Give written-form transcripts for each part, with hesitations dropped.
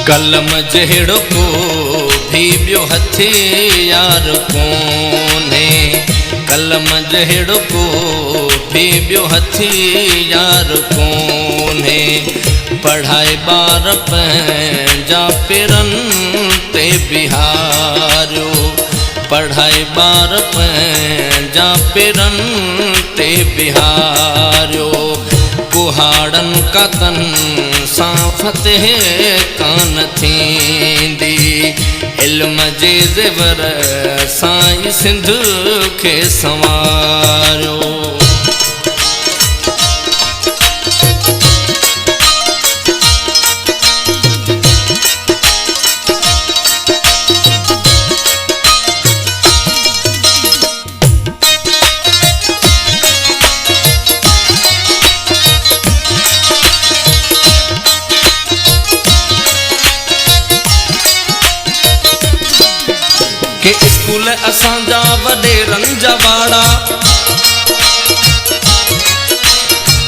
कलम जहिड़ो को भी ॿियो हथियार कोन्हे, कलम जहिड़ो को भी ॿियो हथियार कोन्हे। पढ़ाए ॿार पंहिंजा पेरनि ते बिहारियो, पढ़ाए ॿार पंहिंजा पेरनि ते बिहारियो। कुहाड़नि कातनि सां फतेह कान थींदी, इल्म जे ज़ेवर सां ई सिंध खे संवारियो। के स्कूल असांजा वॾेरनि जा वाड़ा,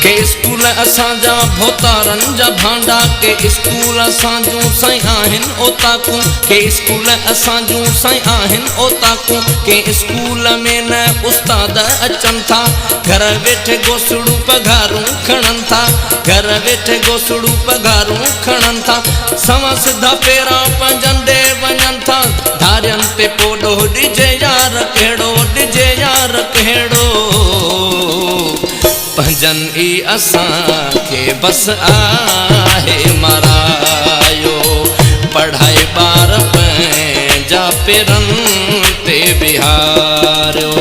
के स्कूल असांजा भोतारनि जा भांडा, के स्कूल असांजूं साईं आहिनि ओताकूं, के स्कूल असांजूं साईं आहिनि ओताकूं। के स्कूल में न उस्ताद अचनि था, घर वेठे गोसड़ू पघारूं खणनि था, घर वेठे गोसड़ू पघारूं खणनि था। सवा सिधा पेरा पंजनि ॾे वञनि था, धारियनि ते पोॾो ॾिजे यार कहिड़ो, ॾिजे यार कहिड़ो। पंजनि ई असांखे बसि आहे मारायो, पढ़ाए ॿार पंहिंजा पेरनि ते बिहारियो।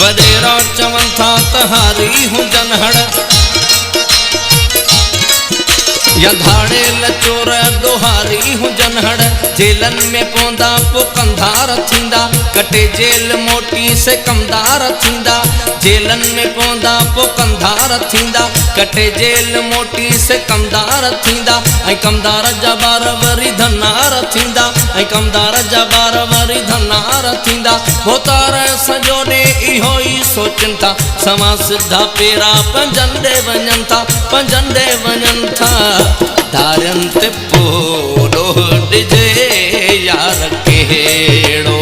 वॾेरा चवनि था त हारी हुजनि हड़, या धाड़ेल चोर ॾोहारी हुजनि हड़। जेलनि में पवंदा पोइ कंधार थींदा, कटे जेल मोटी से कमदार थींदा। जेलनि में पवंदा पोइ कंधार थींदा, कटे जेल मोटी से कमदार थींदा। ऐं कमदार जा ॿार वरी धनार थींदा, ऐं कमदार जा ॿार वरी धनार थींदा। भोतार सॼो ॾे इहो ई सोचनि था, सवा सिधा पेरा पंजनि ॾे वञनि था, पंजनि ॾे वञनि था। धारियनि ते पोॾो ॾिजे यार कहिड़ो,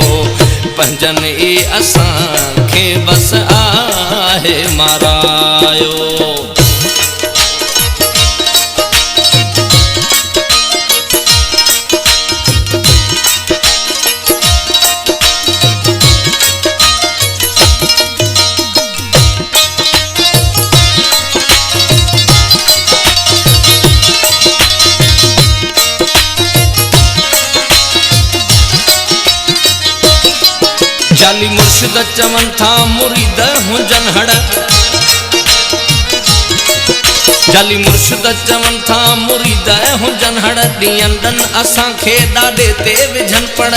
पंजनि ई असांखे बसि आहे मारायो। जाली मुर्शिद चवनि था मुरीद हुजनि हड़, जाली मुर्शिद चवनि था मुरीद हुजनि हड़। ॾींहंनि ॾन असांखे ॾाॾे ते विझनि पड़,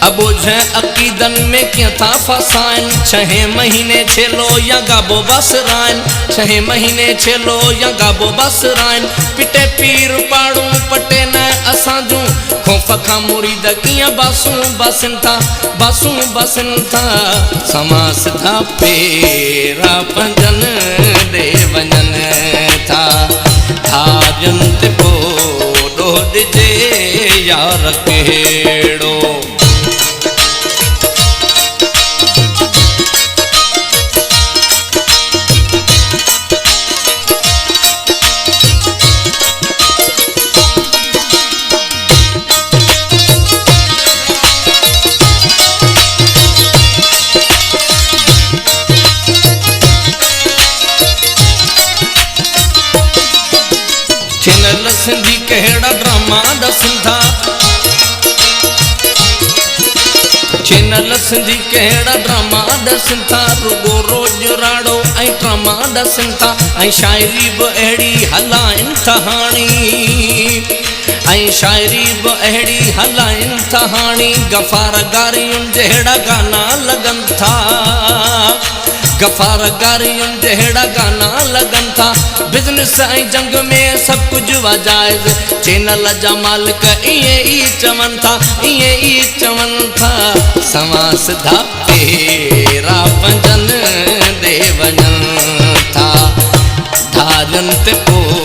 अबोझ अक़ीदनि में कीअं था फसाइनि। 6 महीने छेलो या गाबो बसराइनि, 6 महीने छेलो या गाबो बसराइनि। पिटे पीर पाड़ू पटे न असांजूं, खौफ़ खां मुरीद कीअं बासूं बसनि था, बासूं बसनि था। समा सिधा पेरा पंजनि ॾे वञनि था, धारियनि ते पोॾो ॾिजे यार कहिड़ो। चैनल सिंधी कहिड़ा ड्रामा ॾसनि था, चैनल सिंधी कहिड़ा ड्रामा ॾसनि था। रुगो रोज राड़ो ऐं ड्रामा ॾसनि था, ऐं शाइरी बि अहिड़ी हलाइनि था हाणी। ऐं शायरी बि अहिड़ी हलाइनि था हाणी गफ़ार गारियुनि जहिड़ा गाना लॻनि था गफ़ार गारियुनि जहिड़ा गाना लॻनि था बिज़नेस ऐं जंग में सभु कुझु वाजाइज़ चैनल जा मालिक ईअं ई चवनि था ईअं ई चवनि था सवां सिधा तेरा पंजन दे वञनि था धारियुनि ते पोइ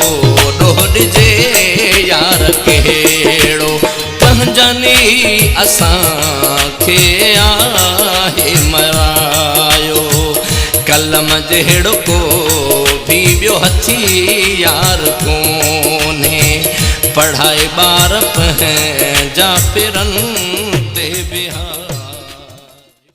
ॾिजे यार कहिड़ो पंहिंजनि असांखे आहे मरायो कलम जहिड़ो को भी ॿियो हथियार कोन्हे पढ़ाए ॿार पंहिंजा पिरनि